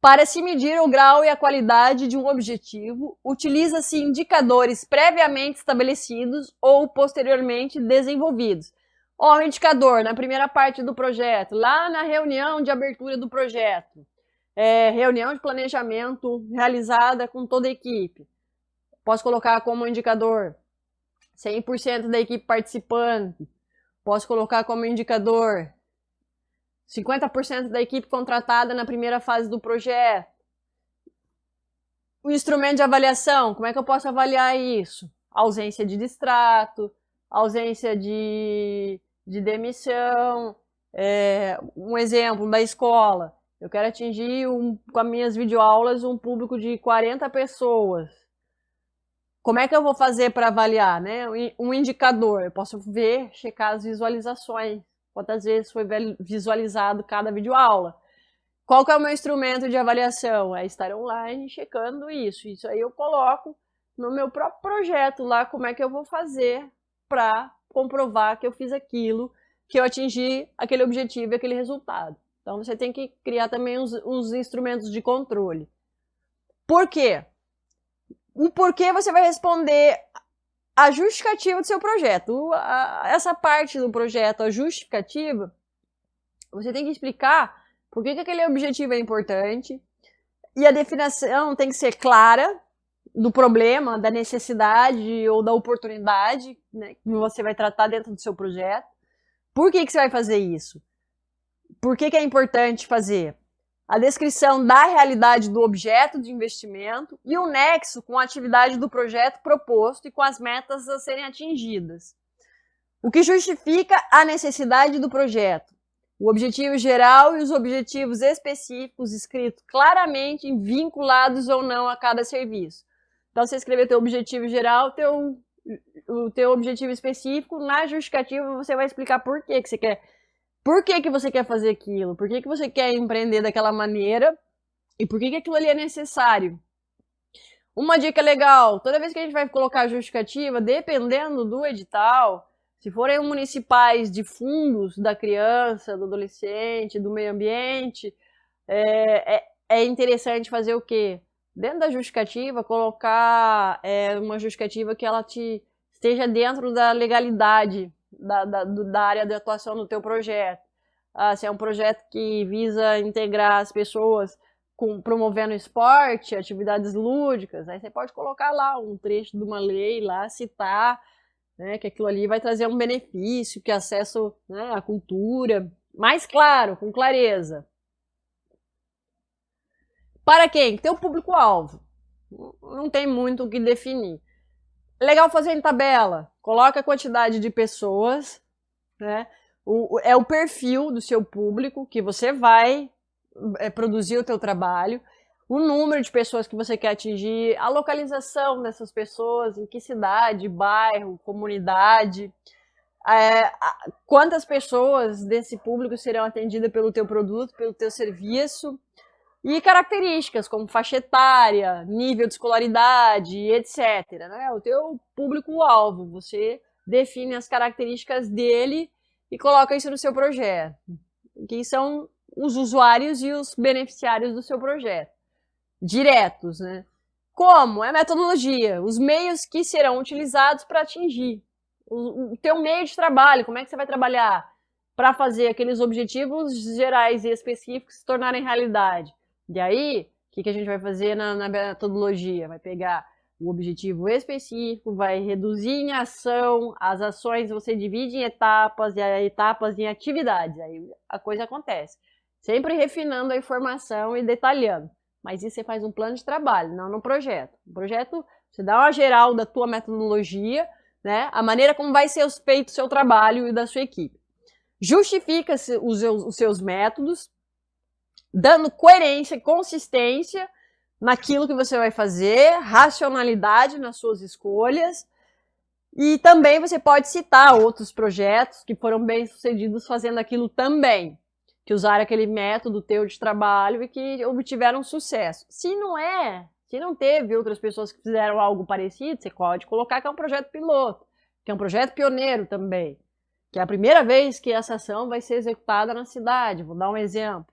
[SPEAKER 1] Para se medir o grau e a qualidade de um objetivo, utiliza-se indicadores previamente estabelecidos ou posteriormente desenvolvidos. O indicador na primeira parte do projeto, lá na reunião de abertura do projeto. Reunião de planejamento realizada com toda a equipe. Posso colocar como indicador 100% da equipe participando. Posso colocar como indicador 50% da equipe contratada na primeira fase do projeto. O instrumento de avaliação, como é que eu posso avaliar isso? Ausência de distrato, ausência de demissão. Um exemplo da escola. Eu quero atingir, com as minhas videoaulas, um público de 40 pessoas. como é que eu vou fazer para avaliar, né? Um indicador, eu posso ver, checar as visualizações, quantas vezes foi visualizado cada videoaula. Qual que é o meu instrumento de avaliação? É estar online checando isso. Isso aí eu coloco no meu próprio projeto lá, como é que eu vou fazer para comprovar que eu fiz aquilo, que eu atingi aquele objetivo e aquele resultado. Então você tem que criar também os instrumentos de controle. Por quê? O porquê você vai responder a justificativa do seu projeto. Essa parte do projeto, a justificativa, você tem que explicar por que aquele objetivo é importante. E a definição tem que ser clara do problema, da necessidade ou da oportunidade, né, que você vai tratar dentro do seu projeto. Por que você vai fazer isso? Por que é importante fazer? A descrição da realidade do objeto de investimento e o nexo com a atividade do projeto proposto e com as metas a serem atingidas. O que justifica a necessidade do projeto? O objetivo geral e os objetivos específicos escritos claramente vinculados ou não a cada serviço. Então, você escrever o teu objetivo geral, o teu objetivo específico, na justificativa você vai explicar por que você quer. Por que você quer fazer aquilo? Por que você quer empreender daquela maneira? E por que aquilo ali é necessário? Uma dica legal, toda vez que a gente vai colocar a justificativa, dependendo do edital, se forem municipais de fundos da criança, do adolescente, do meio ambiente, é interessante fazer o quê? Dentro da justificativa, colocar uma justificativa que ela esteja dentro da legalidade da área de atuação do teu projeto. Se é um projeto que visa integrar as pessoas promovendo esporte, atividades lúdicas, aí você pode colocar lá um trecho de uma lei, lá citar, né, que aquilo ali vai trazer um benefício, que acesso, né, à cultura, mais claro, com clareza. Para quem? Tem o público-alvo. Não tem muito o que definir. Legal fazer em tabela. Coloca a quantidade de pessoas, né? É o perfil do seu público que você vai produzir o teu trabalho, o número de pessoas que você quer atingir, a localização dessas pessoas, em que cidade, bairro, comunidade, quantas pessoas desse público serão atendidas pelo teu produto, pelo teu serviço, e características como faixa etária, nível de escolaridade, etc. Né? O teu público-alvo, você define as características dele e coloca isso no seu projeto. Que são os usuários e os beneficiários do seu projeto. Diretos, né? Como? É a metodologia, os meios que serão utilizados para atingir. O teu meio de trabalho, como é que você vai trabalhar para fazer aqueles objetivos gerais e específicos se tornarem realidade. E aí, o que a gente vai fazer na metodologia? Vai pegar o objetivo específico, vai reduzir em ação, as ações você divide em etapas e as etapas em atividades. Aí a coisa acontece. Sempre refinando a informação e detalhando. Mas isso você faz um plano de trabalho, não no projeto. No projeto, você dá uma geral da tua metodologia, né? A maneira como vai ser feito o seu trabalho e da sua equipe. Justifica os seus métodos, dando coerência e consistência naquilo que você vai fazer, racionalidade nas suas escolhas. E também você pode citar outros projetos que foram bem-sucedidos fazendo aquilo também, que usaram aquele método teu de trabalho e que obtiveram sucesso. Se não teve outras pessoas que fizeram algo parecido, você pode colocar que é um projeto piloto, que é um projeto pioneiro também, que é a primeira vez que essa ação vai ser executada na cidade. Vou dar um exemplo.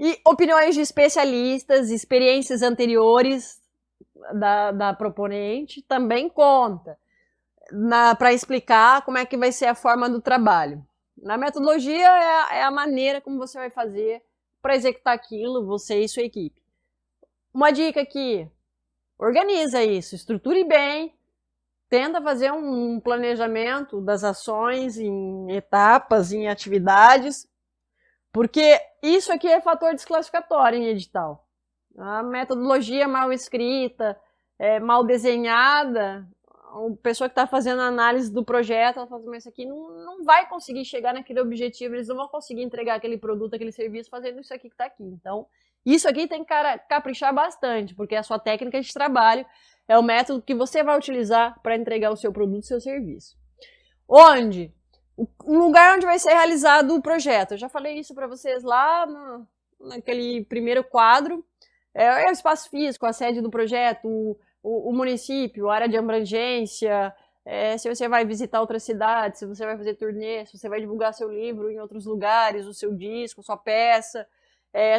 [SPEAKER 1] E opiniões de especialistas, experiências anteriores da proponente também conta para explicar como é que vai ser a forma do trabalho. Na metodologia é a maneira como você vai fazer para executar aquilo, você e sua equipe. Uma dica aqui, organiza isso, estruture bem, tenta fazer um planejamento das ações em etapas, em atividades, porque isso aqui é fator desclassificatório em edital. A metodologia mal escrita, mal desenhada, a pessoa que está fazendo a análise do projeto, ela fala, mas isso aqui não vai conseguir chegar naquele objetivo, eles não vão conseguir entregar aquele produto, aquele serviço fazendo isso aqui que está aqui. Então, isso aqui tem que caprichar bastante, porque é a sua técnica de trabalho, é o método que você vai utilizar para entregar o seu produto, o seu serviço. Onde? O lugar onde vai ser realizado o projeto. Eu já falei isso para vocês lá naquele primeiro quadro. É o espaço físico, a sede do projeto, o município, a área de abrangência, se você vai visitar outras cidades, se você vai fazer turnê, se você vai divulgar seu livro em outros lugares, o seu disco, sua peça.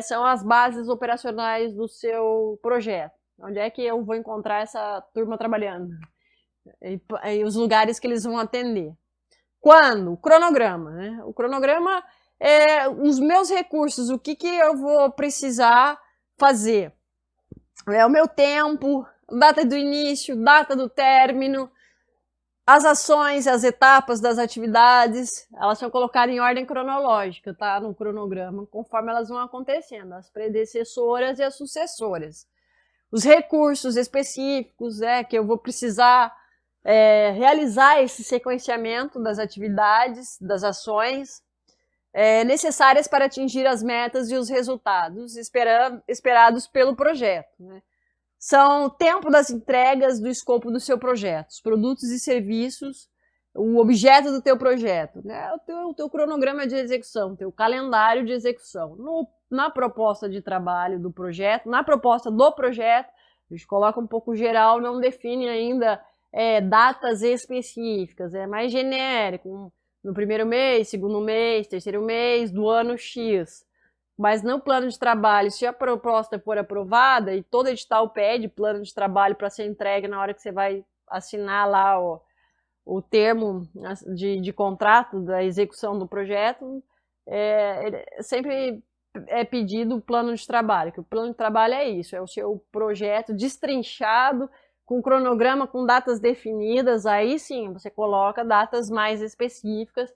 [SPEAKER 1] São as bases operacionais do seu projeto. Onde é que eu vou encontrar essa turma trabalhando? E os lugares que eles vão atender. Quando? O cronograma, né? O cronograma é os meus recursos, o que eu vou precisar fazer. É o meu tempo, data do início, data do término, as ações, as etapas das atividades, elas são colocadas em ordem cronológica, tá? No cronograma, conforme elas vão acontecendo, as predecessoras e as sucessoras. Os recursos específicos, que eu vou precisar realizar esse sequenciamento das atividades, das ações, necessárias para atingir as metas e os resultados esperados pelo projeto, né? São o tempo das entregas do escopo do seu projeto, os produtos e serviços, o objeto do teu projeto, né? O teu cronograma de execução, o teu calendário de execução. Na proposta de trabalho do projeto, na proposta do projeto, a gente coloca um pouco geral, não define ainda datas específicas, é mais genérico, no primeiro mês, segundo mês, terceiro mês, do ano X. Mas no plano de trabalho, se a proposta for aprovada, e todo edital pede plano de trabalho para ser entregue na hora que você vai assinar lá o termo de contrato da execução do projeto, sempre é pedido o plano de trabalho, que o plano de trabalho é isso, é o seu projeto destrinchado, com cronograma, com datas definidas. Aí sim, você coloca datas mais específicas,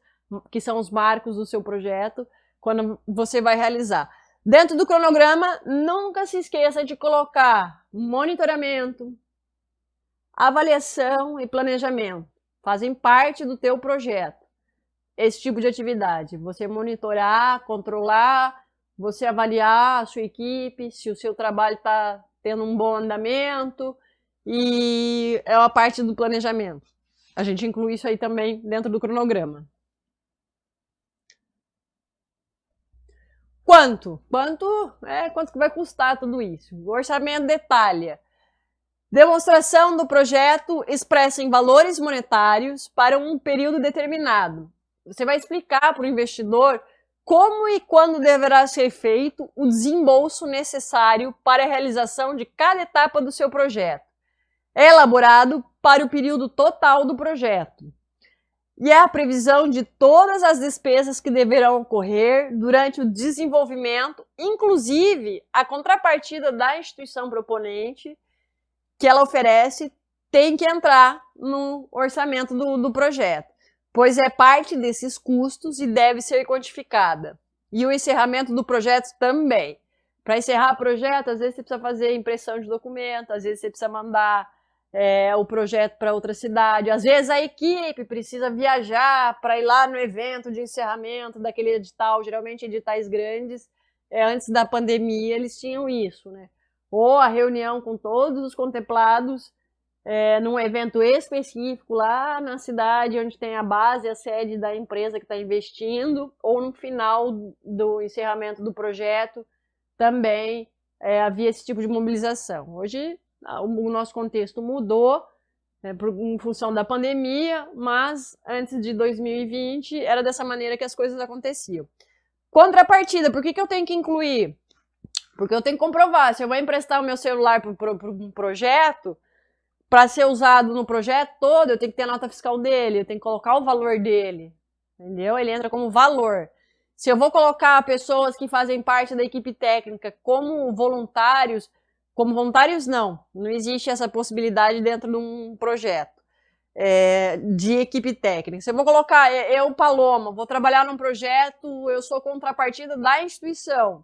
[SPEAKER 1] que são os marcos do seu projeto, quando você vai realizar. Dentro do cronograma, nunca se esqueça de colocar monitoramento, avaliação e planejamento. Fazem parte do teu projeto. Esse tipo de atividade. Você monitorar, controlar, você avaliar a sua equipe, se o seu trabalho está tendo um bom andamento, e é uma parte do planejamento. A gente inclui isso aí também dentro do cronograma. Quanto que vai custar tudo isso? O orçamento detalha. Demonstração do projeto expressa em valores monetários para um período determinado. Você vai explicar para o investidor como e quando deverá ser feito o desembolso necessário para a realização de cada etapa do seu projeto. É elaborado para o período total do projeto. E é a previsão de todas as despesas que deverão ocorrer durante o desenvolvimento, inclusive a contrapartida da instituição proponente que ela oferece tem que entrar no orçamento do projeto, pois é parte desses custos e deve ser quantificada. E o encerramento do projeto também. Para encerrar o projeto, às vezes você precisa fazer impressão de documento, às vezes você precisa mandar o projeto para outra cidade. Às vezes a equipe precisa viajar para ir lá no evento de encerramento daquele edital, geralmente editais grandes, antes da pandemia eles tinham isso, né? Ou a reunião com todos os contemplados num evento específico lá na cidade onde tem a base, a sede da empresa que está investindo, ou no final do encerramento do projeto também havia esse tipo de mobilização. Hoje o nosso contexto mudou em função da pandemia, mas antes de 2020 era dessa maneira que as coisas aconteciam. Contrapartida, por que eu tenho que incluir? Porque eu tenho que comprovar, se eu vou emprestar o meu celular para um projeto, para ser usado no projeto todo, eu tenho que ter a nota fiscal dele, eu tenho que colocar o valor dele, entendeu? Ele entra como valor. Se eu vou colocar pessoas que fazem parte da equipe técnica como voluntários não existe essa possibilidade dentro de um projeto de equipe técnica. Se eu vou colocar, eu, Paloma, vou trabalhar num projeto, eu sou contrapartida da instituição.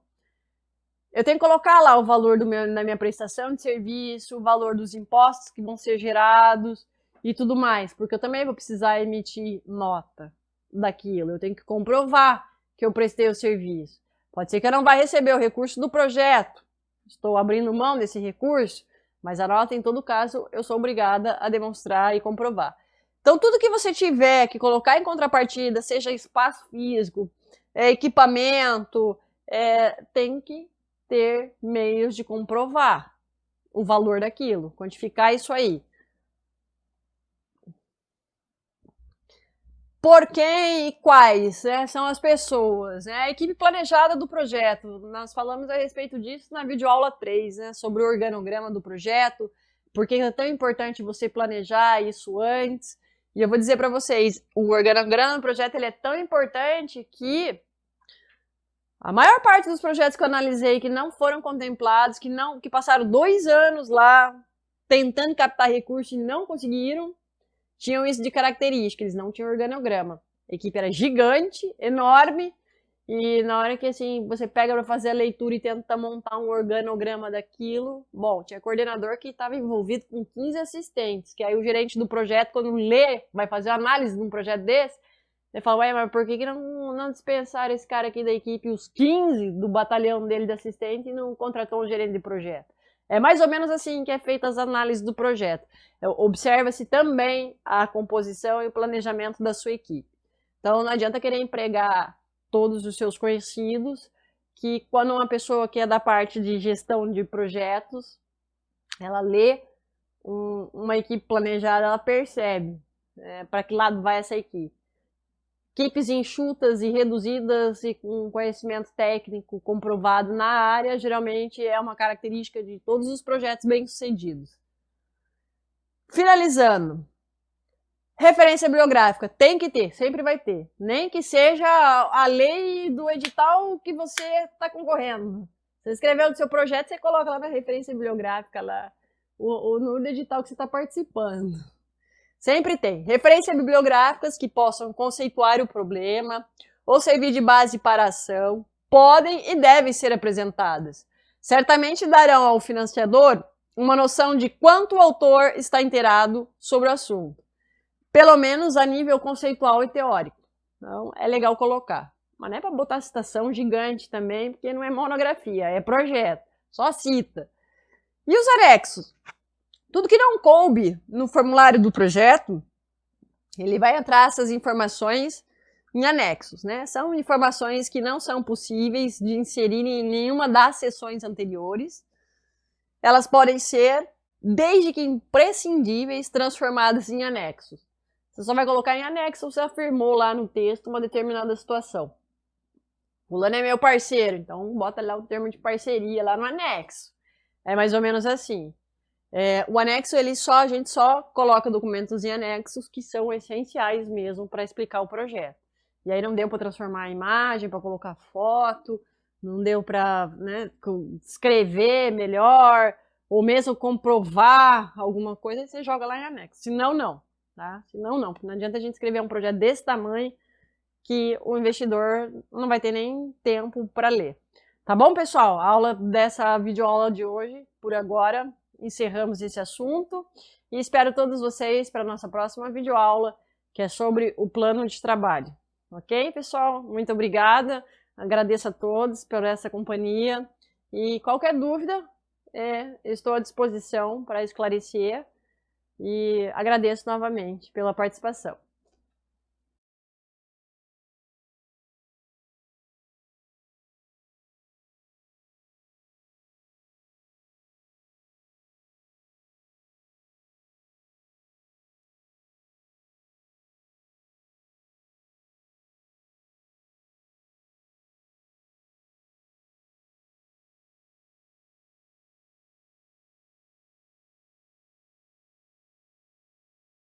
[SPEAKER 1] Eu tenho que colocar lá o valor da minha prestação de serviço, o valor dos impostos que vão ser gerados e tudo mais, porque eu também vou precisar emitir nota daquilo. Eu tenho que comprovar que eu prestei o serviço. Pode ser que eu não vá receber o recurso do projeto. Estou abrindo mão desse recurso, Mas a nota, em todo caso, eu sou obrigada a demonstrar e comprovar. Então, tudo que você tiver que colocar em contrapartida, seja espaço físico, equipamento, tem que ter meios de comprovar o valor daquilo, quantificar isso aí. Por quem e quais, né, são as pessoas, né? A equipe planejada do projeto. Nós falamos a respeito disso na videoaula 3, né, sobre o organograma do projeto, por que é tão importante você planejar isso antes. E eu vou dizer para vocês, o organograma do projeto ele é tão importante que a maior parte dos projetos que eu analisei que não foram contemplados, que passaram 2 anos lá tentando captar recursos e não conseguiram, tinham isso de característica, eles não tinham organograma. A equipe era gigante, enorme, e na hora que assim, você pega para fazer a leitura e tenta montar um organograma daquilo, bom, tinha coordenador que estava envolvido com 15 assistentes, que aí o gerente do projeto, quando lê, vai fazer a análise de um projeto desse, ele fala, ué, mas por que não dispensaram esse cara aqui da equipe, os 15 do batalhão dele de assistente, e não contratou um gerente de projeto? É mais ou menos assim que é feita as análises do projeto. Observa-se também a composição e o planejamento da sua equipe. Então, não adianta querer empregar todos os seus conhecidos, que quando uma pessoa que é da parte de gestão de projetos, ela lê uma equipe planejada, ela percebe para que lado vai essa equipe. Equipes enxutas e reduzidas e com conhecimento técnico comprovado na área, geralmente é uma característica de todos os projetos bem-sucedidos. Finalizando, referência bibliográfica, tem que ter, sempre vai ter. Nem que seja a lei do edital que você está concorrendo. Você escreveu do seu projeto, você coloca lá na referência bibliográfica, lá, no edital que você está participando. Sempre tem. Referências bibliográficas que possam conceituar o problema ou servir de base para a ação, podem e devem ser apresentadas. Certamente darão ao financiador uma noção de quanto o autor está inteirado sobre o assunto, pelo menos a nível conceitual e teórico. Então, é legal colocar. Mas não é para botar citação gigante também, porque não é monografia, é projeto. Só cita. E os anexos? Tudo que não coube no formulário do projeto, ele vai entrar essas informações em anexos, né? São informações que não são possíveis de inserir em nenhuma das sessões anteriores. Elas podem ser, desde que imprescindíveis, transformadas em anexos. Você só vai colocar em anexo, você afirmou lá no texto uma determinada situação. Fulano é meu parceiro, então bota lá o termo de parceria lá no anexo. É mais ou menos assim. O anexo, a gente só coloca documentos em anexos que são essenciais mesmo para explicar o projeto. E aí não deu para transformar a imagem, para colocar foto, não deu para escrever melhor, ou mesmo comprovar alguma coisa, você joga lá em anexo. Senão, não. Tá? Senão, não. Porque não adianta a gente escrever um projeto desse tamanho que o investidor não vai ter nem tempo para ler. Tá bom, pessoal? A aula dessa videoaula de hoje, por agora, encerramos esse assunto e espero todos vocês para a nossa próxima videoaula, que é sobre o plano de trabalho. Ok, pessoal? Muito obrigada. Agradeço a todos por essa companhia e qualquer dúvida, estou à disposição para esclarecer e agradeço novamente pela participação.